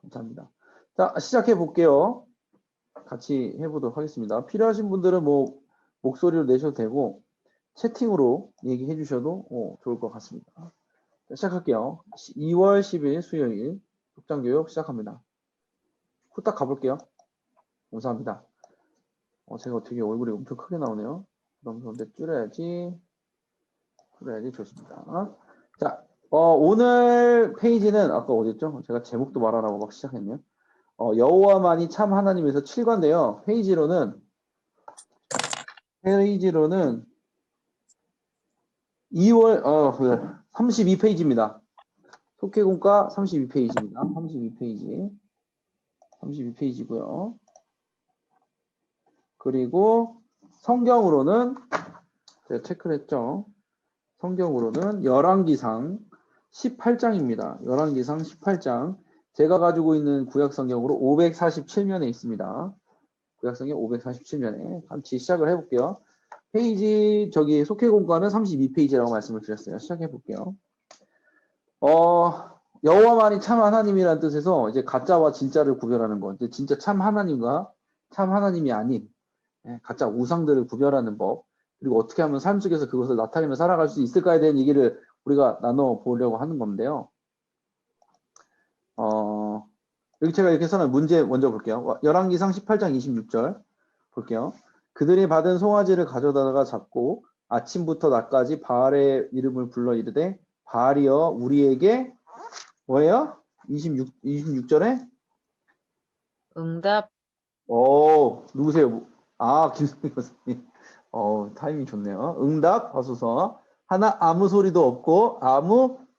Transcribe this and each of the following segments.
감사합니다. 자, 시작해 볼게요. 같이 해보도록 하겠습니다. 필요하신 분들은 뭐 목소리로 내셔도 되고 채팅으로 얘기해 주셔도 좋을 것 같습니다. 자, 시작할게요. 2월 10일 수요일 독장교육 시작합니다. 후딱 가볼게요. 감사합니다. 제가 되게 얼굴이 엄청 크게 나오네요. 너무 좋은데 줄여야지 좋습니다. 자, 오늘 페이지는 아까 어디였죠? 제가 제목도 말하라고 막 시작했네요. 여호와만이 참 하나님에서 7과인데요. 페이지로는 2월 32페이지입니다. 속회공과 32페이지입니다. 32페이지고요. 그리고 성경으로는 제가 체크를 했죠. 성경으로는 열왕기상 18장입니다. 열왕기상 18장. 제가 가지고 있는 구약성경으로 547면에 있습니다. 구약성경 547면에 같이 시작을 해볼게요. 페이지 속회공과는 32페이지라고 말씀을 드렸어요. 시작해 볼게요. 여호와만이 참 하나님이라는 뜻에서 이제 가짜와 진짜를 구별하는 것. 이제 진짜 참 하나님과 참 하나님이 아닌 가짜 우상들을 구별하는 법. 그리고 어떻게 하면 삶 속에서 그것을 나타내며 살아갈 수 있을까에 대한 얘기를 우리가 나눠보려고 하는 건데요. 여기 제가 이렇게 써놓은 문제 먼저 볼게요. 열왕기상 18장 26절 볼게요. 그들이 받은 송아지를 가져다가 잡고 아침부터 낮까지 바알의 이름을 불러 이르되 바알이여 우리에게 뭐예요? 26절에 응답. 누구세요? 김승희 교수님. 타이밍 좋네요. 응답 하소서. 하나 아무 소리도 없고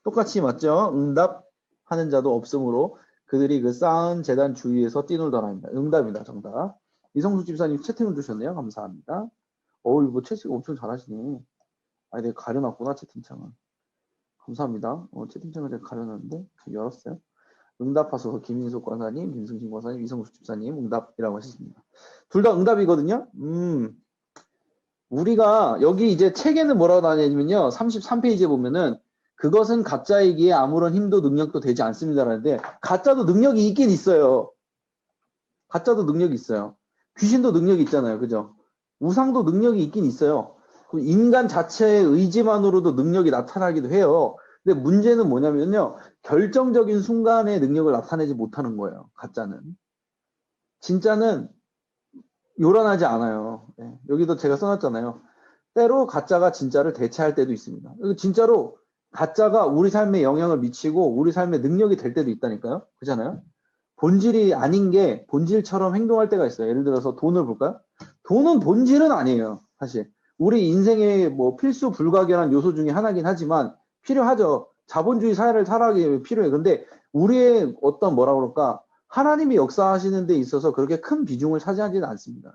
똑같이 맞죠? 응답하는 자도 없으므로 그들이 그 쌓은 재단 주위에서 뛰놀더라입니다. 응답입니다. 정답. 이성수 집사님 채팅을 주셨네요. 감사합니다. 이거 채팅 엄청 잘하시네. 내가 가려놨구나 채팅창을. 감사합니다. 채팅창을 제가 가려놨는데 열었어요. 응답하소서. 김인숙 권사님, 김승신 권사님, 이성수 집사님 응답이라고 하셨습니다. 둘 다 응답이거든요. 우리가 여기 이제 책에는 뭐라고 나냐면요. 33페이지에 보면은 그것은 가짜이기에 아무런 힘도 능력도 되지 않습니다라는데 가짜도 능력이 있긴 있어요. 가짜도 능력이 있어요. 귀신도 능력이 있잖아요. 그죠? 우상도 능력이 있긴 있어요. 인간 자체의 의지만으로도 능력이 나타나기도 해요. 근데 문제는 뭐냐면요. 결정적인 순간에 능력을 나타내지 못하는 거예요. 가짜는. 진짜는 요란하지 않아요. 여기도 제가 써놨잖아요. 때로 가짜가 진짜를 대체할 때도 있습니다. 진짜로 가짜가 우리 삶에 영향을 미치고 우리 삶에 능력이 될 때도 있다니까요. 그렇잖아요. 본질이 아닌 게 본질처럼 행동할 때가 있어요. 예를 들어서 돈을 볼까요? 돈은 본질은 아니에요. 사실 우리 인생의 뭐 필수 불가결한 요소 중에 하나긴 하지만 필요하죠. 자본주의 사회를 살아가기 위해 필요해. 근데 우리의 어떤 뭐라 그럴까 하나님이 역사하시는 데 있어서 그렇게 큰 비중을 차지하지는 않습니다.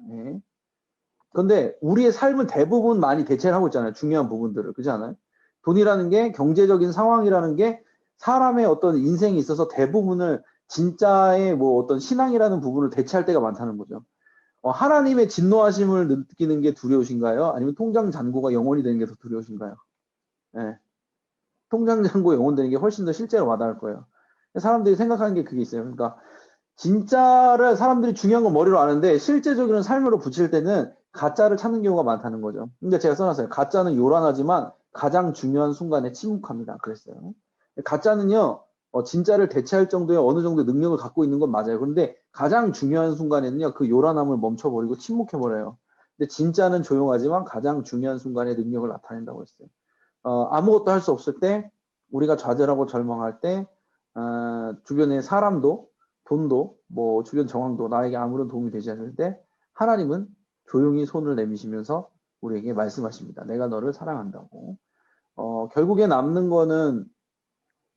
그런데 우리의 삶은 대부분 많이 대체를 하고 있잖아요. 중요한 부분들을. 그렇지 않아요? 돈이라는 게 경제적인 상황이라는 게 사람의 어떤 인생에 있어서 대부분을 진짜의 뭐 어떤 신앙이라는 부분을 대체할 때가 많다는 거죠. 하나님의 진노하심을 느끼는 게 두려우신가요? 아니면 통장 잔고가 영원히 되는 게 더 두려우신가요? 통장 잔고 영원 되는 게 훨씬 더 실제로 와닿을 거예요. 사람들이 생각하는 게 그게 있어요. 그러니까 진짜를 사람들이 중요한 건 머리로 아는데 실제적인 삶으로 붙일 때는 가짜를 찾는 경우가 많다는 거죠. 근데 제가 써놨어요. 가짜는 요란하지만 가장 중요한 순간에 침묵합니다. 그랬어요. 가짜는요. 진짜를 대체할 정도의 어느 정도의 능력을 갖고 있는 건 맞아요. 그런데 가장 중요한 순간에는요. 그 요란함을 멈춰버리고 침묵해버려요. 근데 진짜는 조용하지만 가장 중요한 순간에 능력을 나타낸다고 했어요. 아무것도 할 수 없을 때 우리가 좌절하고 절망할 때 주변의 사람도 돈도 뭐 주변 정황도 나에게 아무런 도움이 되지 않을 때 하나님은 조용히 손을 내미시면서 우리에게 말씀하십니다. 내가 너를 사랑한다고. 결국에 남는 거는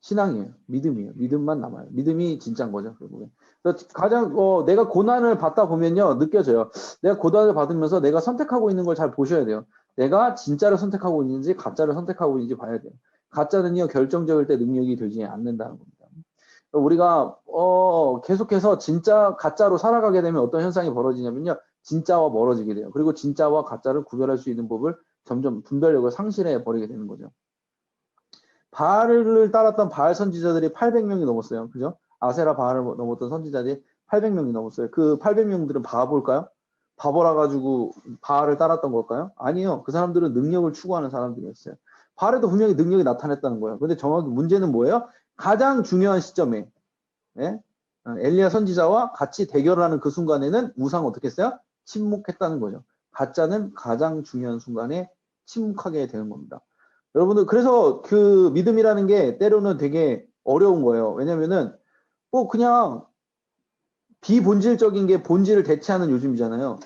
신앙이에요. 믿음이에요. 믿음만 남아요. 믿음이 진짜인 거죠. 결국에. 그래서 가장 내가 고난을 받다 보면요. 느껴져요. 내가 고난을 받으면서 내가 선택하고 있는 걸 잘 보셔야 돼요. 내가 진짜를 선택하고 있는지 가짜를 선택하고 있는지 봐야 돼요. 가짜는요. 결정적일 때 능력이 되지 않는다는 겁니다. 우리가 계속해서 진짜 가짜로 살아가게 되면 어떤 현상이 벌어지냐면요. 진짜와 멀어지게 돼요. 그리고 진짜와 가짜를 구별할 수 있는 법을 점점 분별력을 상실해 버리게 되는 거죠. 바알을 따랐던 바알 선지자들이 800명이 넘었어요. 그죠? 아세라 바알을 넘었던 선지자들이 800명이 넘었어요. 그 800명들은 바볼까요? 바보라 가지고 바알을 따랐던 걸까요? 아니요. 그 사람들은 능력을 추구하는 사람들이었어요. 바알에도 분명히 능력이 나타났다는 거예요. 근데 정확히 문제는 뭐예요? 가장 중요한 시점에 예? 엘리야 선지자와 같이 대결하는 그 순간에는 우상 어떻게 했어요? 침묵했다는 거죠. 가짜는 가장 중요한 순간에 침묵하게 되는 겁니다. 여러분들 그래서 그 믿음이라는 게 때로는 되게 어려운 거예요. 왜냐면은 뭐 그냥 비본질적인 게 본질을 대체하는 요즘이잖아요.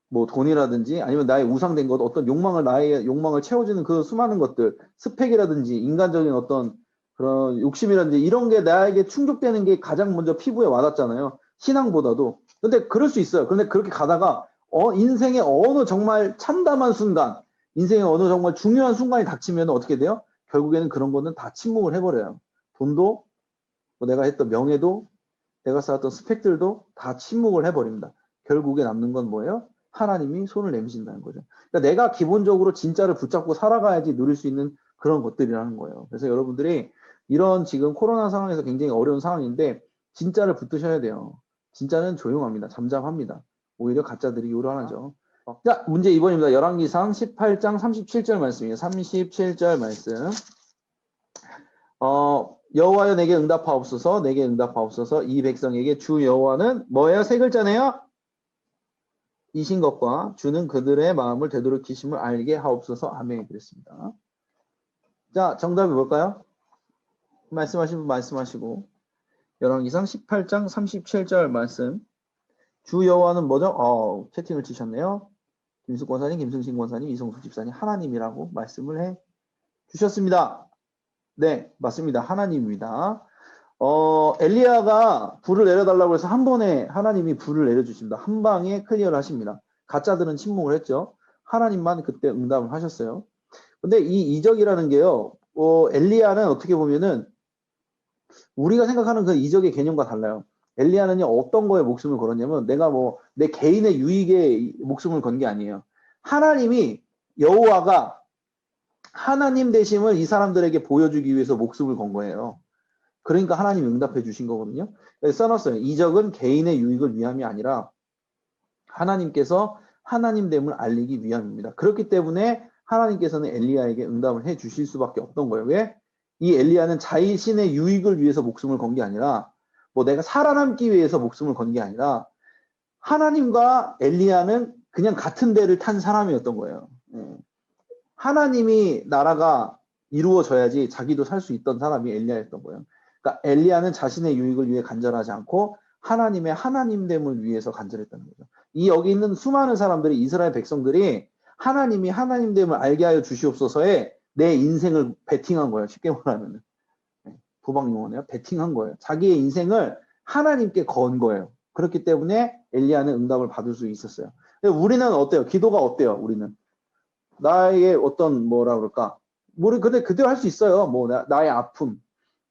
뭐 돈이라든지 아니면 나의 우상된 것, 어떤 욕망을 나의 욕망을 채워주는 그 수많은 것들, 스펙이라든지 인간적인 어떤 그런 욕심이라든지 이런 게 나에게 충족되는 게 가장 먼저 피부에 와닿잖아요. 신앙보다도. 근데 그럴 수 있어요. 근데 그렇게 가다가 인생의 어느 정말 참담한 순간, 인생의 어느 정말 중요한 순간이 닥치면 어떻게 돼요? 결국에는 그런 거는 다 침묵을 해버려요. 돈도, 뭐 내가 했던 명예도, 내가 쌓았던 스펙들도 다 침묵을 해버립니다. 결국에 남는 건 뭐예요? 하나님이 손을 내미신다는 거죠. 그러니까 내가 기본적으로 진짜를 붙잡고 살아가야지 누릴 수 있는 그런 것들이라는 거예요. 그래서 여러분들이 이런 지금 코로나 상황에서 굉장히 어려운 상황인데 진짜를 붙드셔야 돼요. 진짜는 조용합니다. 잠잠합니다. 오히려 가짜들이 요란하죠. 자, 문제 2번입니다. 열왕기상 18장 37절 말씀이에요. 37절 말씀. 여호와여 내게 응답하옵소서, 내게 응답하옵소서. 이 백성에게 주 여호와는 뭐예요? 세 글자네요. 이신 것과 주는 그들의 마음을 되돌이키심을 알게 하옵소서. 아멘. 그랬습니다. 자, 정답이 뭘까요? 말씀하신 분 말씀하시고. 열왕기상 18장 37절 말씀. 주 여호와는 뭐죠? 채팅을 치셨네요. 김숙 권사님, 김승신 권사님, 이성숙 집사님 하나님이라고 말씀을 해 주셨습니다. 네, 맞습니다. 하나님입니다. 엘리야가 불을 내려달라고 해서 한 번에 하나님이 불을 내려주십니다. 한 방에 클리어를 하십니다. 가짜들은 침묵을 했죠. 하나님만 그때 응답을 하셨어요. 근데 이 이적이라는 게요, 엘리야는 어떻게 보면은 우리가 생각하는 그 이적의 개념과 달라요. 엘리야는요, 어떤 거에 목숨을 걸었냐면 내가 뭐 내 개인의 유익에 목숨을 건 게 아니에요. 하나님이 여호와가 하나님 되심을 이 사람들에게 보여주기 위해서 목숨을 건 거예요. 그러니까 하나님이 응답해 주신 거거든요. 그래서 써놨어요. 이적은 개인의 유익을 위함이 아니라 하나님께서 하나님됨을 알리기 위함입니다. 그렇기 때문에 하나님께서는 엘리야에게 응답을 해 주실 수밖에 없던 거예요. 왜? 이 엘리야는 자신의 유익을 위해서 목숨을 건 게 아니라 뭐 내가 살아남기 위해서 목숨을 건 게 아니라 하나님과 엘리야는 그냥 같은 배를 탄 사람이었던 거예요. 하나님이 나라가 이루어져야지 자기도 살 수 있던 사람이 엘리야였던 거예요. 그러니까 엘리야는 자신의 유익을 위해 간절하지 않고 하나님의 하나님됨을 위해서 간절했다는 거죠. 이 여기 있는 수많은 사람들이 이스라엘 백성들이 하나님이 하나님됨을 알게 하여 주시옵소서에 내 인생을 베팅한 거예요. 쉽게 말하면 도박 용어네요. 베팅한 거예요. 자기의 인생을 하나님께 건 거예요. 그렇기 때문에 엘리야는 응답을 받을 수 있었어요. 우리는 어때요? 기도가 어때요? 우리는 나의 어떤 뭐라 그럴까? 우리 근데 그대로 할 수 있어요. 뭐 나의 아픔,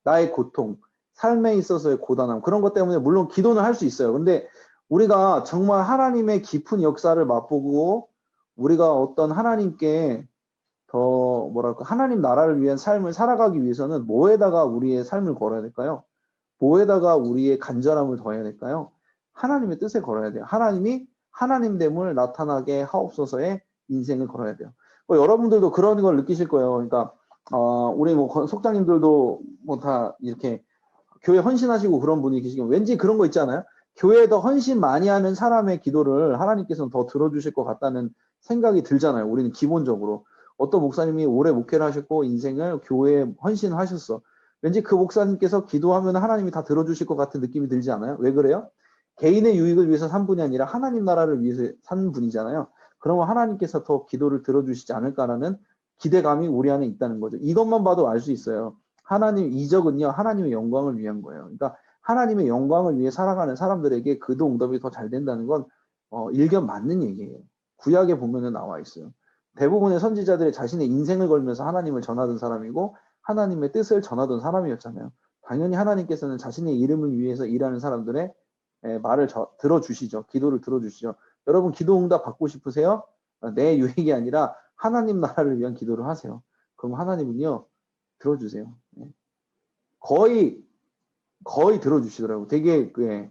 나의 고통, 삶에 있어서의 고단함 그런 것 때문에 물론 기도는 할 수 있어요. 근데 우리가 정말 하나님의 깊은 역사를 맛보고 우리가 어떤 하나님께 더 뭐랄까 하나님 나라를 위한 삶을 살아가기 위해서는 뭐에다가 우리의 삶을 걸어야 될까요? 뭐에다가 우리의 간절함을 더해야 될까요? 하나님의 뜻에 걸어야 돼요. 하나님이 하나님됨을 나타나게 하옵소서의 인생을 걸어야 돼요. 여러분들도 그런 걸 느끼실 거예요. 그러니까 우리 뭐 속장님들도 뭐 다 이렇게 교회 헌신하시고 그런 분이 계시면 왠지 그런 거 있잖아요. 교회에 더 헌신 많이 하는 사람의 기도를 하나님께서는 더 들어주실 것 같다는 생각이 들잖아요. 우리는 기본적으로. 어떤 목사님이 오래 목회를 하셨고 인생을 교회에 헌신을 하셨어. 왠지 그 목사님께서 기도하면 하나님이 다 들어주실 것 같은 느낌이 들지 않아요? 왜 그래요? 개인의 유익을 위해서 산 분이 아니라 하나님 나라를 위해서 산 분이잖아요. 그러면 하나님께서 더 기도를 들어주시지 않을까라는 기대감이 우리 안에 있다는 거죠. 이것만 봐도 알 수 있어요. 하나님 이적은요. 하나님의 영광을 위한 거예요. 그러니까 하나님의 영광을 위해 살아가는 사람들에게 기도 응답이 더 잘 된다는 건 일견 맞는 얘기예요. 구약에 보면은 나와 있어요. 대부분의 선지자들이 자신의 인생을 걸면서 하나님을 전하던 사람이고 하나님의 뜻을 전하던 사람이었잖아요. 당연히 하나님께서는 자신의 이름을 위해서 일하는 사람들의 말을 들어주시죠. 기도를 들어주시죠. 여러분 기도 응답 받고 싶으세요? 내 유익이 아니라 하나님 나라를 위한 기도를 하세요. 그럼 하나님은요 들어주세요. 거의 거의 들어주시더라고요. 되게 예.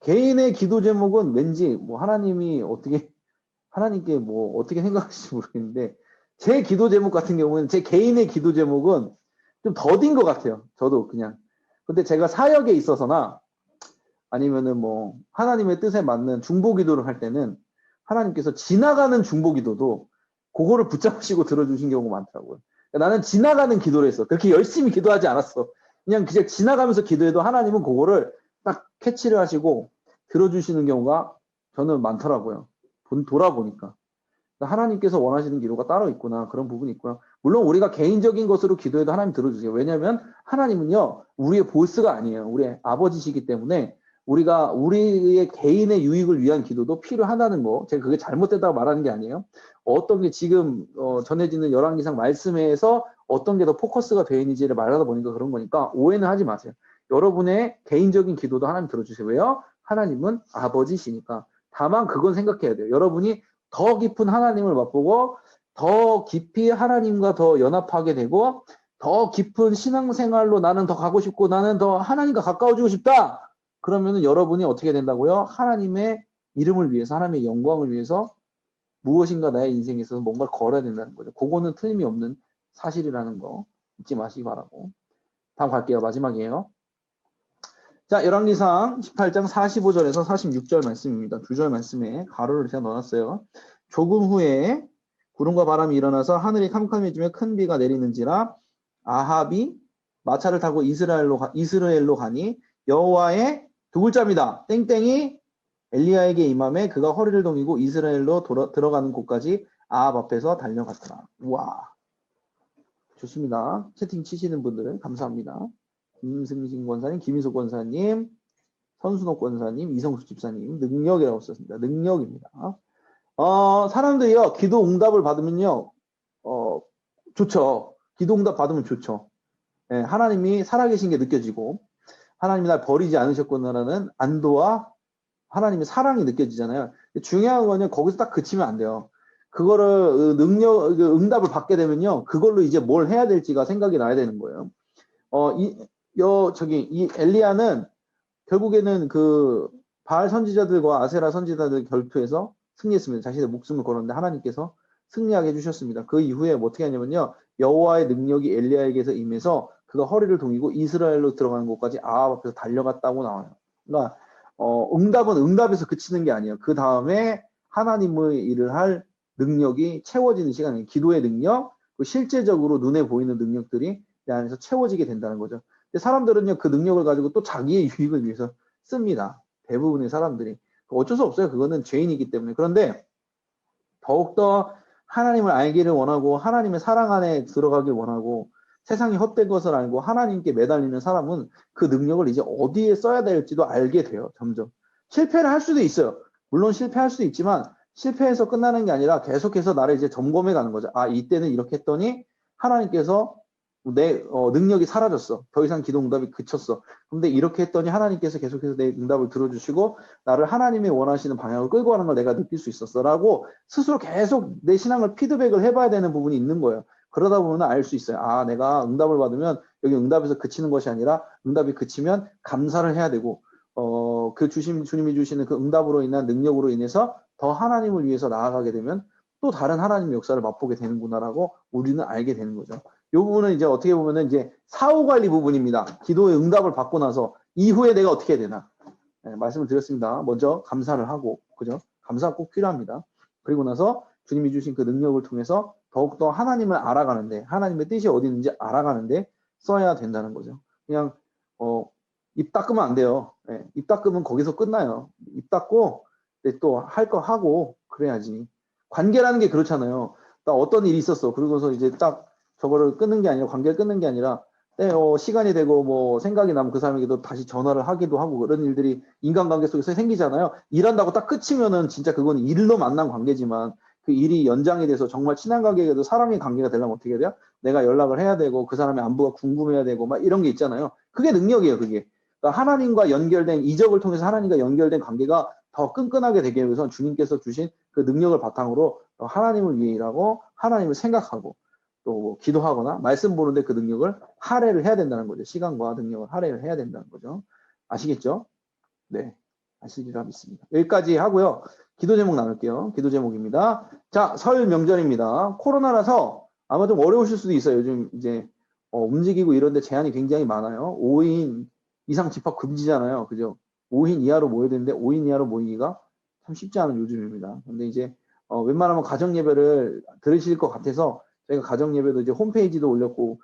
개인의 기도 제목은 왠지 뭐 하나님이 어떻게 하나님께 뭐 어떻게 생각하실지 모르겠는데 제 기도 제목 같은 경우는 제 개인의 기도 제목은 좀 더딘 것 같아요. 저도 그냥. 근데 제가 사역에 있어서나 아니면은 뭐 하나님의 뜻에 맞는 중보 기도를 할 때는 하나님께서 지나가는 중보 기도도 그거를 붙잡으시고 들어주신 경우가 많더라고요. 그러니까 나는 지나가는 기도를 했어. 그렇게 열심히 기도하지 않았어. 그냥 지나가면서 기도해도 하나님은 그거를 딱 캐치를 하시고 들어주시는 경우가 저는 많더라고요. 돌아보니까. 하나님께서 원하시는 기도가 따로 있구나. 그런 부분이 있고요. 물론 우리가 개인적인 것으로 기도해도 하나님 들어주세요. 왜냐하면 하나님은요. 우리의 보스가 아니에요. 우리의 아버지시기 때문에 우리가 우리의 개인의 유익을 위한 기도도 필요하다는 거. 제가 그게 잘못됐다고 말하는 게 아니에요. 어떤 게 지금 전해지는 열왕기상 말씀에서 어떤 게 더 포커스가 되어 있는지를 말하다 보니까 그런 거니까 오해는 하지 마세요. 여러분의 개인적인 기도도 하나님 들어주세요. 왜요? 하나님은 아버지시니까. 다만 그건 생각해야 돼요. 여러분이 더 깊은 하나님을 맛보고 더 깊이 하나님과 더 연합하게 되고 더 깊은 신앙생활로 나는 더 가고 싶고 나는 더 하나님과 가까워지고 싶다. 그러면은 여러분이 어떻게 된다고요? 하나님의 이름을 위해서 하나님의 영광을 위해서 무엇인가 나의 인생에 있어서 뭔가를 걸어야 된다는 거죠. 그거는 틀림이 없는 사실이라는 거 잊지 마시기 바라고. 다음 갈게요. 마지막이에요. 자, 열왕기상 18장 45절에서 46절 말씀입니다. 두 절 말씀에 가로를 제가 넣어놨어요. 조금 후에 구름과 바람이 일어나서 하늘이 캄캄해지며 큰 비가 내리는지라 아합이 마차를 타고 이스라엘로 가니 여호와의 두 글자입니다. 땡땡이 엘리야에게 임함에 그가 허리를 동이고 이스라엘로 들어가는 곳까지 아합 앞에서 달려갔더라. 우와, 좋습니다. 채팅 치시는 분들 감사합니다. 김승진 권사님, 김인석 권사님, 선순옥 권사님, 이성수 집사님, 능력이라고 썼습니다. 능력입니다. 사람들이요, 기도 응답을 받으면요, 좋죠. 기도 응답 받으면 좋죠. 예, 하나님이 살아계신 게 느껴지고, 하나님이 날 버리지 않으셨구나라는 안도와 하나님의 사랑이 느껴지잖아요. 중요한 거는 거기서 딱 그치면 안 돼요. 그거를 응답을 받게 되면요, 그걸로 이제 뭘 해야 될지가 생각이 나야 되는 거예요. 이 엘리야는 결국에는 그 바알 선지자들과 아세라 선지자들 결투에서 승리했습니다. 자신의 목숨을 걸었는데 하나님께서 승리하게 해주셨습니다. 그 이후에 뭐 어떻게 하냐면요. 여호와의 능력이 엘리야에게서 임해서 그가 허리를 동이고 이스라엘로 들어가는 곳까지 아합 앞에서 달려갔다고 나와요. 그러니까 응답은 응답에서 그치는 게 아니에요. 그 다음에 하나님의 일을 할 능력이 채워지는 시간이에요. 기도의 능력, 실제적으로 눈에 보이는 능력들이 내 안에서 채워지게 된다는 거죠. 근데 사람들은요, 그 능력을 가지고 또 자기의 유익을 위해서 씁니다. 대부분의 사람들이. 어쩔 수 없어요. 그거는 죄인이기 때문에. 그런데 더욱더 하나님을 알기를 원하고 하나님의 사랑 안에 들어가길 원하고 세상이 헛된 것을 알고 하나님께 매달리는 사람은 그 능력을 이제 어디에 써야 될지도 알게 돼요. 점점. 실패를 할 수도 있어요. 물론 실패할 수도 있지만 실패해서 끝나는 게 아니라 계속해서 나를 이제 점검해 가는 거죠. 아, 이때는 이렇게 했더니 하나님께서 내 능력이 사라졌어. 더 이상 기도 응답이 그쳤어. 근데 이렇게 했더니 하나님께서 계속해서 내 응답을 들어주시고 나를 하나님의 원하시는 방향으로 끌고 가는 걸 내가 느낄 수 있었어. 라고 스스로 계속 내 신앙을 피드백을 해봐야 되는 부분이 있는 거예요. 그러다 보면 알 수 있어요. 아, 내가 응답을 받으면 여기 응답에서 그치는 것이 아니라 응답이 그치면 감사를 해야 되고 주님이 주시는 그 응답으로 인한 능력으로 인해서 더 하나님을 위해서 나아가게 되면 또 다른 하나님의 역사를 맛보게 되는구나라고 우리는 알게 되는 거죠. 이 부분은 이제 어떻게 보면은 이제 사후 관리 부분입니다. 기도의 응답을 받고 나서 이후에 내가 어떻게 해야 되나. 네, 말씀을 드렸습니다. 먼저 감사를 하고, 그죠? 감사가 꼭 필요합니다. 그리고 나서 주님이 주신 그 능력을 통해서 더욱더 하나님을 알아가는데, 하나님의 뜻이 어디 있는지 알아가는데 써야 된다는 거죠. 그냥, 입 닦으면 안 돼요. 네, 입 닦으면 거기서 끝나요. 입 닦고, 또 할 거 하고, 그래야지. 관계라는 게 그렇잖아요. 나 어떤 일이 있었어. 그러고서 이제 딱 저거를 끊는 게 아니라, 관계를 끊는 게 아니라, 네, 시간이 되고 뭐 생각이 나면 그 사람에게도 다시 전화를 하기도 하고 그런 일들이 인간관계 속에서 생기잖아요. 일한다고 딱 끝이면은 진짜 그건 일로 만난 관계지만 그 일이 연장이 돼서 정말 친한 관계에도 사람의 관계가 되려면 어떻게 해야 돼요? 내가 연락을 해야 되고 그 사람의 안부가 궁금해야 되고 막 이런 게 있잖아요. 그게 능력이에요, 그게. 그러니까 하나님과 연결된 이적을 통해서 하나님과 연결된 관계가 더 끈끈하게 되기 위해서 주님께서 주신 그 능력을 바탕으로 하나님을 위해 일하고 하나님을 생각하고 또 기도하거나 말씀 보는데 그 능력을 할애를 해야 된다는 거죠. 시간과 능력을 할애를 해야 된다는 거죠. 아시겠죠? 네. 아시리라 믿습니다. 여기까지 하고요. 기도 제목 나눌게요. 기도 제목입니다. 자, 설 명절입니다. 코로나라서 아마 좀 어려우실 수도 있어요. 요즘 이제 움직이고 이런데 제한이 굉장히 많아요. 5인 이상 집합 금지잖아요. 그죠? 5인 이하로 모여야 되는데 5인 이하로 모이기가 참 쉽지 않은 요즘입니다. 근데 이제 웬만하면 가정 예배를 들으실 것 같아서 저희가 가정 예배도 이제 홈페이지도 올렸고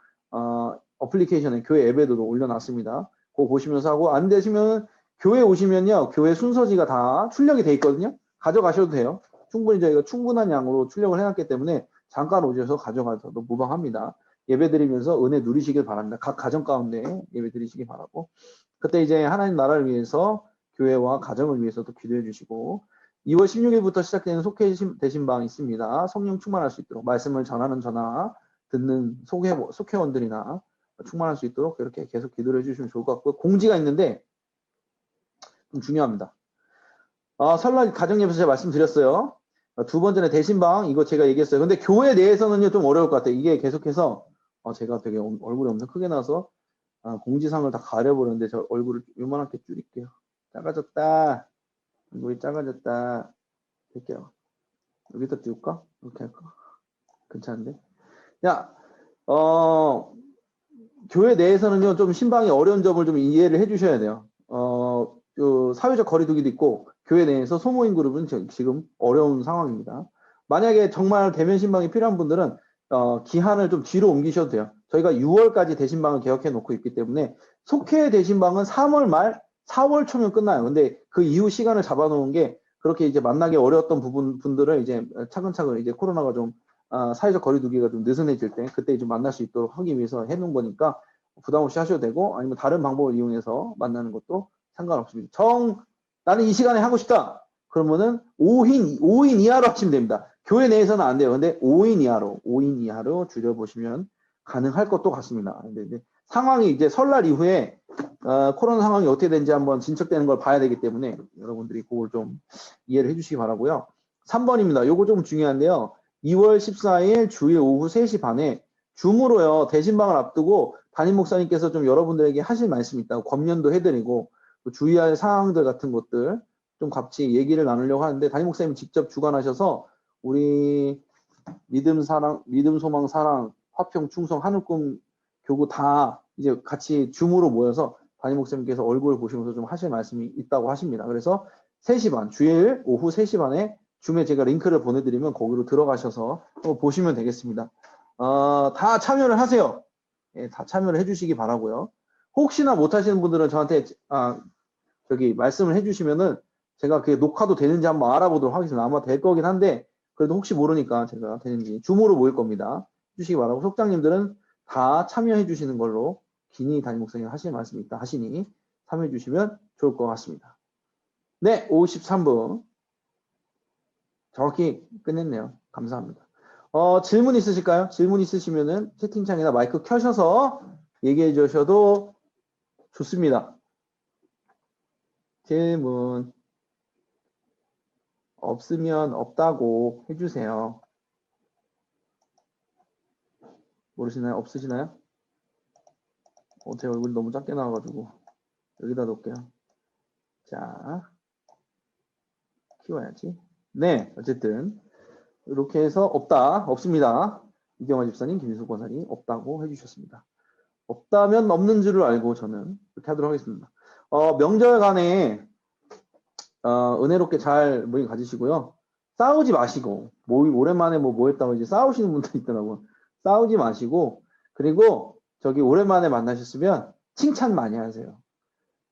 어플리케이션에 교회 앱에도 올려놨습니다. 그거 보시면서 하고 안 되시면 교회 오시면요. 교회 순서지가 다 출력이 돼 있거든요. 가져가셔도 돼요. 충분히 저희가 충분한 양으로 출력을 해놨기 때문에 잠깐 오셔서 가져가셔도 무방합니다. 예배 드리면서 은혜 누리시길 바랍니다. 각 가정 가운데 예배 드리시기 바라고. 그때 이제 하나님 나라를 위해서 교회와 가정을 위해서도 기도해 주시고 2월 16일부터 시작되는 속회 대신방 있습니다. 성령 충만할 수 있도록 말씀을 전하는 저나 듣는 속회원들이나 충만할 수 있도록 이렇게 계속 기도를 해주시면 좋을 것 같고요. 공지가 있는데 좀 중요합니다. 설날 가정예배에서 제가 말씀드렸어요. 두 번째는 대신방 이거 제가 얘기했어요. 근데 교회 내에서는요 좀 어려울 것 같아요. 이게 계속해서 제가 되게 얼굴이 엄청 크게 나서 공지상을 다 가려버렸는데 저 얼굴을 요만하게 줄일게요. 작아졌다. 얼굴이 작아졌다. 할게요. 여기다 띄울까? 이렇게 할까? 괜찮은데? 야, 교회 내에서는요 좀 신방이 어려운 점을 좀 이해를 해주셔야 돼요. 사회적 거리두기도 있고 교회 내에서 소모임 그룹은 지금 어려운 상황입니다. 만약에 정말 대면 신방이 필요한 분들은 기한을 좀 뒤로 옮기셔도 돼요. 저희가 6월까지 대신방을 계획해 놓고 있기 때문에 속회 대신방은 3월 말, 4월 초면 끝나요. 근데 그 이후 시간을 잡아놓은 게 그렇게 이제 만나기 어려웠던 분들을 이제 차근차근 이제 코로나가 좀 사회적 거리두기가 좀 느슨해질 때 그때 좀 만날 수 있도록 하기 위해서 해놓은 거니까 부담 없이 하셔도 되고 아니면 다른 방법을 이용해서 만나는 것도 상관없습니다. 나는 이 시간에 하고 싶다. 그러면은 5인 이하로 하시면 됩니다. 교회 내에서는 안 돼요. 근데 5인 이하로 줄여보시면 가능할 것도 같습니다. 근데 상황이 이제 설날 이후에 코로나 상황이 어떻게 되는지 한번 진척되는 걸 봐야 되기 때문에 여러분들이 그걸 좀 이해를 해주시기 바라고요. 3번입니다. 요거 좀 중요한데요. 2월 14일 주일 오후 3시 반에 줌으로요. 대신방을 앞두고 담임 목사님께서 좀 여러분들에게 하실 말씀이 있다고 검연도 해드리고 주의할 사항들 같은 것들 좀 같이 얘기를 나누려고 하는데 담임 목사님이 직접 주관하셔서 우리 믿음 소망 사랑 화평 충성 하늘꿈 교구 다 이제 같이 줌으로 모여서 담임 목사님께서 얼굴을 보시면서 좀 하실 말씀이 있다고 하십니다. 그래서 3시 반 주일 오후 3시 반에 줌에 제가 링크를 보내드리면 거기로 들어가셔서 또 보시면 되겠습니다. 다 참여를 하세요. 예, 다 참여를 해주시기 바라고요. 혹시나 못하시는 분들은 저한테 말씀을 해주시면은 제가 그게 녹화도 되는지 한번 알아보도록 하겠습니다. 아마 될 거긴 한데 그래도 혹시 모르니까 제가 되는지 줌으로 모일 겁니다. 해주시기 바라고 속장님들은 다 참여해 주시는 걸로 기니 담임 목사님 하실 말씀이 있다 하시니 참여해 주시면 좋을 것 같습니다. 네, 53분 정확히 끝냈네요. 감사합니다. 질문 있으실까요? 질문 있으시면은 채팅창이나 마이크 켜셔서 얘기해 주셔도 좋습니다. 질문 없으면 없다고 해주세요. 모르시나요? 없으시나요? 제 얼굴이 너무 작게 나와가지고 여기다 놓을게요. 자, 키워야지. 네, 어쨌든 이렇게 해서 없습니다. 이경화 집사님, 김인수 권사님 없다고 해주셨습니다. 없다면 없는 줄을 알고 저는 그렇게 하도록 하겠습니다. 명절간에 은혜롭게 잘 모임 가지시고요. 싸우지 마시고 오랜만에 뭐 했다고 이제 싸우시는 분들 있더라고요. 싸우지 마시고 그리고 오랜만에 만나셨으면 칭찬 많이 하세요.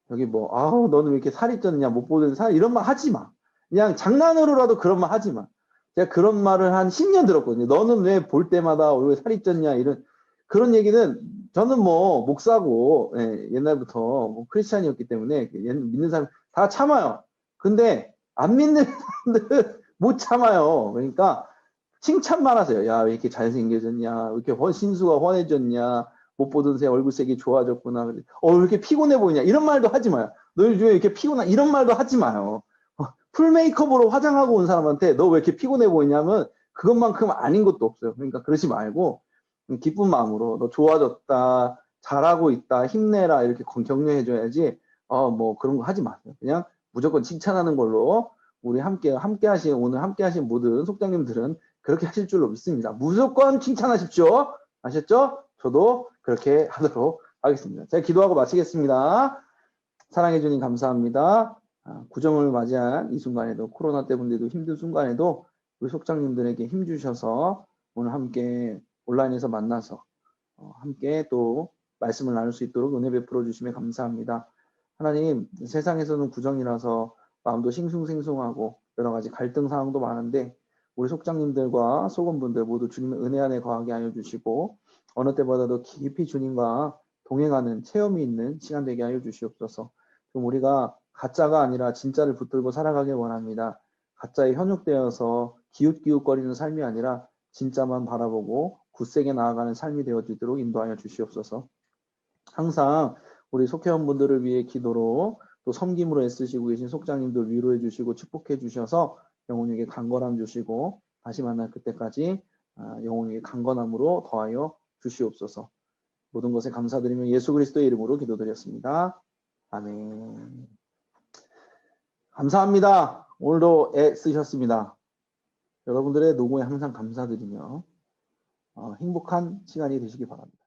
너는 왜 이렇게 살이 쪘냐 못 보던 살 이런 말 하지 마. 그냥 장난으로라도 그런 말 하지 마. 제가 그런 말을 한 10년 들었거든요. 너는 왜 볼 때마다 왜 살이 쪘냐 그런 얘기는 저는 뭐 목사고 옛날부터 뭐 크리스찬이었기 때문에 믿는 사람 다 참아요. 근데 안 믿는 사람들은 못 참아요. 그러니까 칭찬만 하세요. 야, 왜 이렇게 잘생겨졌냐? 왜 이렇게 신수가 환해졌냐? 못 보던 새 얼굴색이 좋아졌구나. 왜 이렇게 피곤해 보이냐? 이런 말도 하지 마요. 너 요즘에 이렇게 피곤하? 이런 말도 하지 마요. 풀 메이크업으로 화장하고 온 사람한테 너 왜 이렇게 피곤해 보이냐면 그것만큼 아닌 것도 없어요. 그러니까 그러지 말고 기쁜 마음으로 너 좋아졌다, 잘하고 있다, 힘내라 이렇게 격려해줘야지. 뭐 그런 거 하지 마세요. 그냥 무조건 칭찬하는 걸로 우리 오늘 함께 하신 모든 속장님들은 그렇게 하실 줄로 믿습니다. 무조건 칭찬하십시오. 아셨죠? 저도 그렇게 하도록 하겠습니다. 제가 기도하고 마치겠습니다. 사랑해 주님 감사합니다. 구정을 맞이한 이 순간에도 코로나 때문에도 힘든 순간에도 우리 속장님들에게 힘 주셔서 오늘 함께 온라인에서 만나서 함께 또 말씀을 나눌 수 있도록 은혜 베풀어 주시면 감사합니다. 하나님, 세상에서는 구정이라서 마음도 싱숭생숭하고 여러 가지 갈등 상황도 많은데 우리 속장님들과 속원분들 모두 주님의 은혜 안에 거하게 하여 주시고 어느 때보다도 깊이 주님과 동행하는 체험이 있는 시간 되게 하여 주시옵소서. 좀 우리가 가짜가 아니라 진짜를 붙들고 살아가길 원합니다. 가짜에 현혹되어서 기웃기웃거리는 삶이 아니라 진짜만 바라보고 굳세게 나아가는 삶이 되어지도록 인도하여 주시옵소서. 항상 우리 속회원분들을 위해 기도로 또 섬김으로 애쓰시고 계신 속장님들 위로해 주시고 축복해 주셔서 영혼에게 강건함 주시고 다시 만날 그때까지 영혼에게 강건함으로 더하여 주시옵소서. 모든 것에 감사드리며 예수 그리스도의 이름으로 기도드렸습니다. 아멘. 감사합니다. 오늘도 애쓰셨습니다. 여러분들의 노고에 항상 감사드리며 행복한 시간이 되시기 바랍니다.